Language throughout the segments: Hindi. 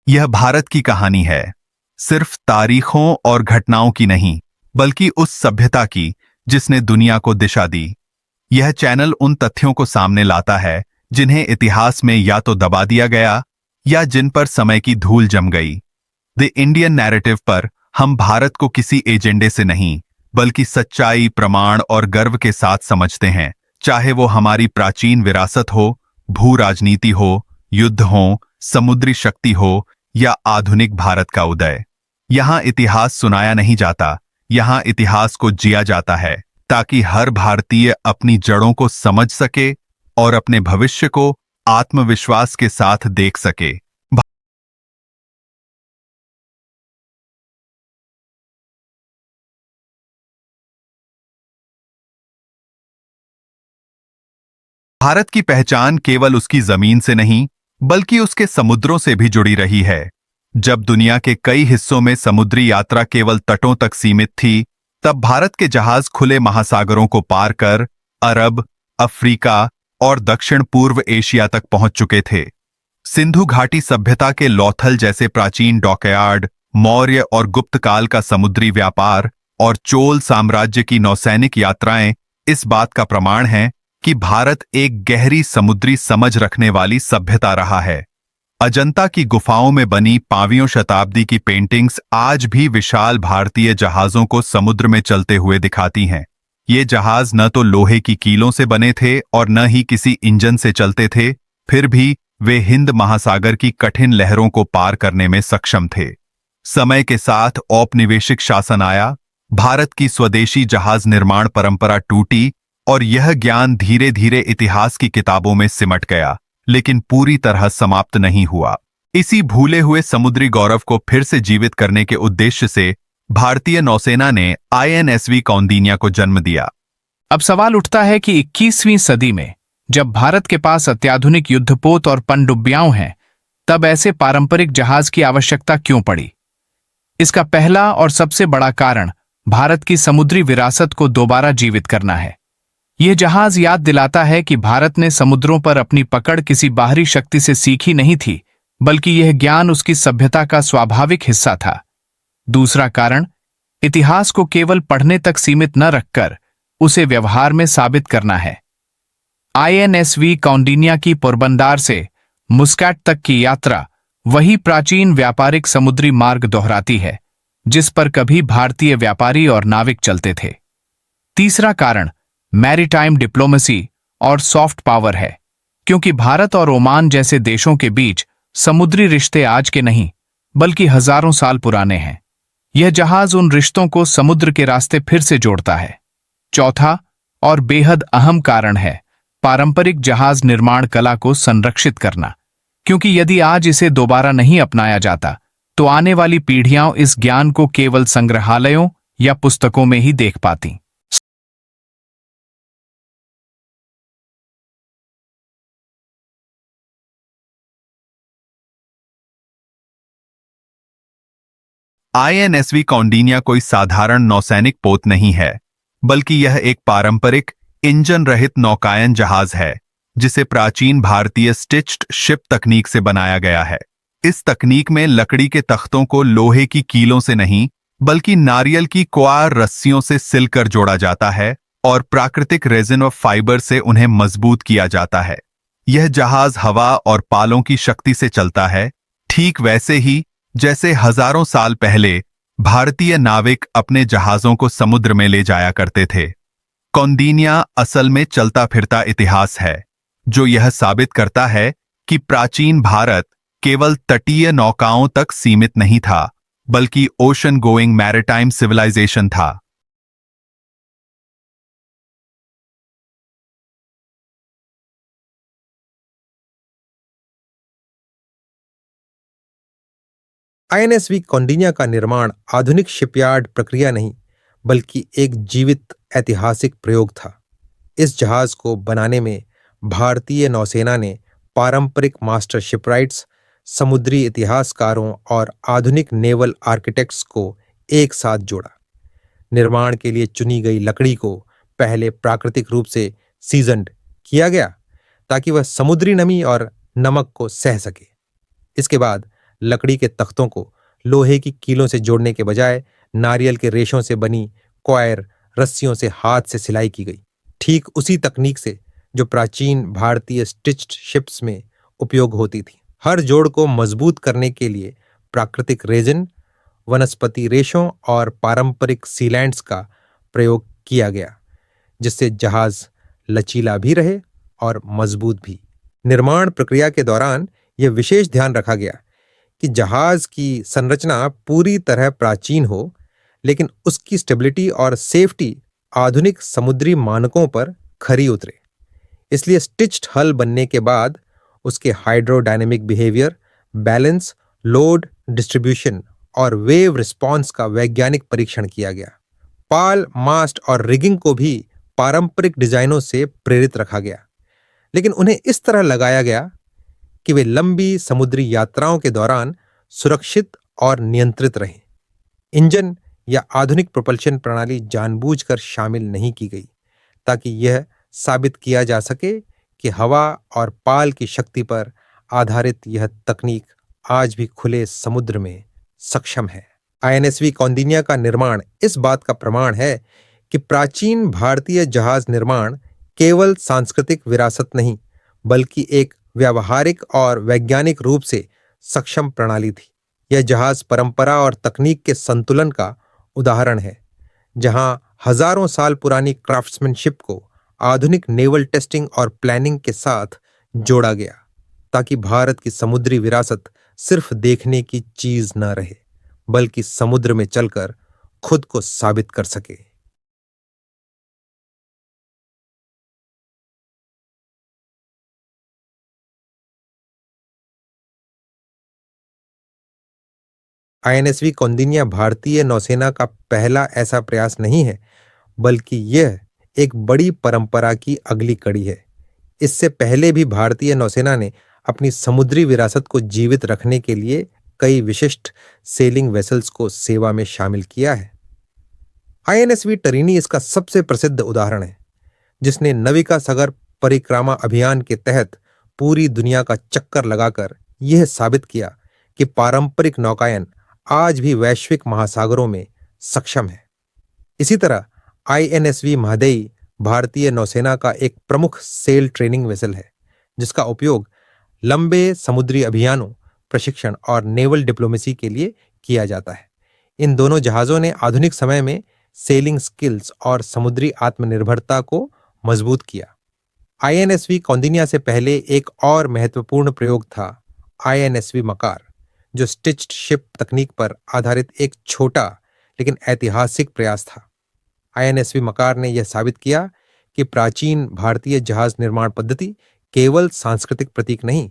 यह भारत की कहानी है, सिर्फ तारीखों और घटनाओं की नहीं, बल्कि उस सभ्यता की जिसने दुनिया को दिशा दी। यह चैनल उन तथ्यों को सामने लाता है जिन्हें इतिहास में या तो दबा दिया गया या जिन पर समय की धूल जम गई। द इंडियन नैरेटिव पर हम भारत को किसी एजेंडे से नहीं, बल्कि सच्चाई, प्रमाण और गर्व के साथ समझते हैं, चाहे वो हमारी प्राचीन विरासत हो, भू राजनीति हो, युद्ध हो, समुद्री शक्ति हो या आधुनिक भारत का उदय। यहां इतिहास सुनाया नहीं जाता, यहां इतिहास को जिया जाता है, ताकि हर भारतीय अपनी जड़ों को समझ सके और अपने भविष्य को आत्मविश्वास के साथ देख सके। भारत की पहचान केवल उसकी जमीन से नहीं, बल्कि उसके समुद्रों से भी जुड़ी रही है। जब दुनिया के कई हिस्सों में समुद्री यात्रा केवल तटों तक सीमित थी, तब भारत के जहाज खुले महासागरों को पार कर अरब, अफ्रीका और दक्षिण पूर्व एशिया तक पहुंच चुके थे। सिंधु घाटी सभ्यता के लौथल जैसे प्राचीन डॉकयार्ड, मौर्य और गुप्त काल का समुद्री व्यापार और चोल साम्राज्य की नौसैनिक यात्राएं इस बात का प्रमाण हैं कि भारत एक गहरी समुद्री समझ रखने वाली सभ्यता रहा है। अजंता की गुफाओं में बनी 5वीं शताब्दी की पेंटिंग्स आज भी विशाल भारतीय जहाजों को समुद्र में चलते हुए दिखाती हैं। ये जहाज न तो लोहे की कीलों से बने थे और न ही किसी इंजन से चलते थे, फिर भी वे हिंद महासागर की कठिन लहरों को पार करने में सक्षम थे। समय के साथ औपनिवेशिक शासन आया, भारत की स्वदेशी जहाज निर्माण परंपरा टूटी और यह ज्ञान धीरे धीरे इतिहास की किताबों में सिमट गया, लेकिन पूरी तरह समाप्त नहीं हुआ। इसी भूले हुए समुद्री गौरव को फिर से जीवित करने के उद्देश्य से भारतीय नौसेना ने INSV कौंडिन्या को जन्म दिया। अब सवाल उठता है कि 21वीं सदी में जब भारत के पास अत्याधुनिक युद्धपोत और पनडुब्बियां हैं, तब ऐसे पारंपरिक जहाज की आवश्यकता क्यों पड़ी? इसका पहला और सबसे बड़ा कारण भारत की समुद्री विरासत को दोबारा जीवित करना है। यह जहाज याद दिलाता है कि भारत ने समुद्रों पर अपनी पकड़ किसी बाहरी शक्ति से सीखी नहीं थी, बल्कि यह ज्ञान उसकी सभ्यता का स्वाभाविक हिस्सा था। दूसरा कारण, इतिहास को केवल पढ़ने तक सीमित न रखकर उसे व्यवहार में साबित करना है। INSV कौंडिन्या की पोरबंदर से मुस्कैट तक की यात्रा वही प्राचीन व्यापारिक समुद्री मार्ग दोहराती है जिस पर कभी भारतीय व्यापारी और नाविक चलते थे। तीसरा कारण मैरीटाइम डिप्लोमेसी और सॉफ्ट पावर है, क्योंकि भारत और ओमान जैसे देशों के बीच समुद्री रिश्ते आज के नहीं, बल्कि हजारों साल पुराने हैं। यह जहाज उन रिश्तों को समुद्र के रास्ते फिर से जोड़ता है। चौथा और बेहद अहम कारण है पारंपरिक जहाज निर्माण कला को संरक्षित करना, क्योंकि यदि आज इसे दोबारा नहीं अपनाया जाता तो आने वाली पीढ़ियां इस ज्ञान को केवल संग्रहालयों या पुस्तकों में ही देख पाती। INSV कौंडिन्या कोई साधारण नौसैनिक पोत नहीं है, बल्कि यह एक पारंपरिक इंजन रहित नौकायन जहाज है जिसे प्राचीन भारतीय स्टिच्ड शिप तकनीक से बनाया गया है। इस तकनीक में लकड़ी के तख्तों को लोहे की कीलों से नहीं, बल्कि नारियल की क्वार रस्सियों से सिलकर जोड़ा जाता है और प्राकृतिक रेजिन और फाइबर से उन्हें मजबूत किया जाता है। यह जहाज हवा और पालों की शक्ति से चलता है, ठीक वैसे ही जैसे हजारों साल पहले भारतीय नाविक अपने जहाजों को समुद्र में ले जाया करते थे। कौंडिन्या असल में चलता फिरता इतिहास है, जो यह साबित करता है कि प्राचीन भारत केवल तटीय नौकाओं तक सीमित नहीं था, बल्कि ओशन गोइंग मैरिटाइम सिविलाइजेशन था। INSV कौंडिन्या का निर्माण आधुनिक शिपयार्ड प्रक्रिया नहीं, बल्कि एक जीवित ऐतिहासिक प्रयोग था। इस जहाज को बनाने में भारतीय नौसेना ने पारंपरिक मास्टर शिपराइट्स, समुद्री इतिहासकारों और आधुनिक नेवल आर्किटेक्ट्स को एक साथ जोड़ा। निर्माण के लिए चुनी गई लकड़ी को पहले प्राकृतिक रूप से सीजन्ड किया गया ताकि वह समुद्री नमी और नमक को सह सके। इसके बाद लकड़ी के तख्तों को लोहे की कीलों से जोड़ने के बजाय नारियल के रेशों से बनी क्वायर रस्सियों से हाथ से सिलाई की गई, ठीक उसी तकनीक से जो प्राचीन भारतीय स्टिच्ड शिप्स में उपयोग होती थी। हर जोड़ को मजबूत करने के लिए प्राकृतिक रेजिन, वनस्पति रेशों और पारंपरिक सीलैंड्स का प्रयोग किया गया, जिससे जहाज लचीला भी रहे और मजबूत भी। निर्माण प्रक्रिया के दौरान यह विशेष ध्यान रखा गया कि जहाज की संरचना पूरी तरह प्राचीन हो, लेकिन उसकी स्टेबिलिटी और सेफ्टी आधुनिक समुद्री मानकों पर खरी उतरे। इसलिए स्टिच्ड हल बनने के बाद उसके hydrodynamic behaviour, balance, load distribution और वेव रिस्पॉन्स का वैज्ञानिक परीक्षण किया गया। पाल, मास्ट और रिगिंग को भी पारंपरिक डिजाइनों से प्रेरित रखा गया, लेकिन उन्हें इस तरह लगाया गया कि वे लंबी समुद्री यात्राओं के दौरान सुरक्षित और नियंत्रित रहें। इंजन या आधुनिक प्रोपल्शन प्रणाली जानबूझकर शामिल नहीं की गई, ताकि यह साबित किया जा सके कि हवा और पाल की शक्ति पर आधारित यह तकनीक आज भी खुले समुद्र में सक्षम है। आईएनएसवी कौंडिन्या का निर्माण इस बात का प्रमाण है कि प्राचीन भारतीय जहाज निर्माण केवल सांस्कृतिक विरासत नहीं, बल्कि एक व्यावहारिक और वैज्ञानिक रूप से सक्षम प्रणाली थी। यह जहाज परंपरा और तकनीक के संतुलन का उदाहरण है, जहां हजारों साल पुरानी क्राफ्ट्समैनशिप को आधुनिक नेवल टेस्टिंग और प्लानिंग के साथ जोड़ा गया, ताकि भारत की समुद्री विरासत सिर्फ देखने की चीज न रहे, बल्कि समुद्र में चलकर खुद को साबित कर सके। आईएनएसवी कौंडिन्या भारतीय नौसेना का पहला ऐसा प्रयास नहीं है, बल्कि यह एक बड़ी परंपरा की अगली कड़ी है। इससे पहले भी भारतीय नौसेना ने अपनी समुद्री विरासत को जीवित रखने के लिए कई विशिष्ट सेलिंग वेसल्स को सेवा में शामिल किया है। आईएनएसवी टरीनी इसका सबसे प्रसिद्ध उदाहरण है, जिसने नविका सागर परिक्रमा अभियान के तहत पूरी दुनिया का चक्कर लगाकर यह साबित किया कि पारंपरिक नौकायन आज भी वैश्विक महासागरों में सक्षम है। इसी तरह आईएनएसवी महादेई भारतीय नौसेना का एक प्रमुख सेल ट्रेनिंग वेसल है, जिसका उपयोग लंबे समुद्री अभियानों, प्रशिक्षण और नेवल डिप्लोमेसी के लिए किया जाता है। इन दोनों जहाज़ों ने आधुनिक समय में सेलिंग स्किल्स और समुद्री आत्मनिर्भरता को मजबूत किया। आईएनएसवी कौंडिन्या से पहले एक और महत्वपूर्ण प्रयोग था आईएनएसवी मकार, जो स्टिच्ड शिप तकनीक पर आधारित एक छोटा लेकिन ऐतिहासिक प्रयास था। आईएनएसवी मकार ने यह साबित किया कि प्राचीन भारतीय जहाज निर्माण पद्धति केवल सांस्कृतिक प्रतीक नहीं,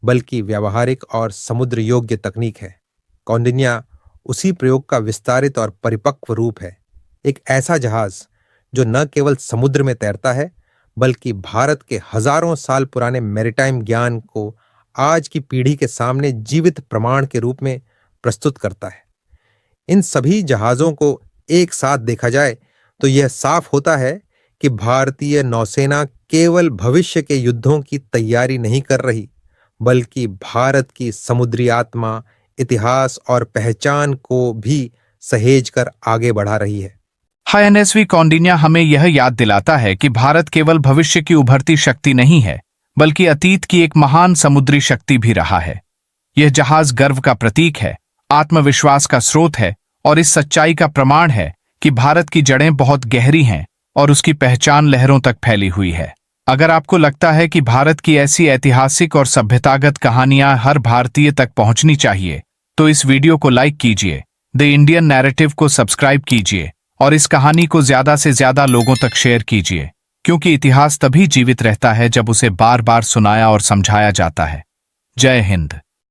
बल्कि व्यावहारिक और समुद्र योग्य तकनीक है। कौंडिन्या उसी प्रयोग का विस्तारित और परिपक्व रूप है, एक ऐसा जहाज जो न केवल समुद्र में तैरता है, बल्कि भारत के हजारों साल पुराने मैरीटाइम ज्ञान को आज की पीढ़ी के सामने जीवित प्रमाण के रूप में प्रस्तुत करता है। इन सभी जहाज़ों को एक साथ देखा जाए तो यह साफ होता है कि भारतीय नौसेना केवल भविष्य के युद्धों की तैयारी नहीं कर रही, बल्कि भारत की समुद्री आत्मा, इतिहास और पहचान को भी सहेज कर आगे बढ़ा रही है। आईएनएसवी कौंडिन्या हमें यह याद दिलाता है कि भारत केवल भविष्य की उभरती शक्ति नहीं है, बल्कि अतीत की एक महान समुद्री शक्ति भी रहा है। यह जहाज गर्व का प्रतीक है, आत्मविश्वास का स्रोत है और इस सच्चाई का प्रमाण है कि भारत की जड़ें बहुत गहरी हैं और उसकी पहचान लहरों तक फैली हुई है। अगर आपको लगता है कि भारत की ऐसी ऐतिहासिक और सभ्यतागत कहानियां हर भारतीय तक पहुंचनी चाहिए, तो इस वीडियो को लाइक कीजिए, द इंडियन नैरेटिव को सब्सक्राइब कीजिए और इस कहानी को ज्यादा से ज्यादा लोगों तक शेयर कीजिए, क्योंकि इतिहास तभी जीवित रहता है जब उसे बार बार सुनाया और समझाया जाता है। जय हिंद।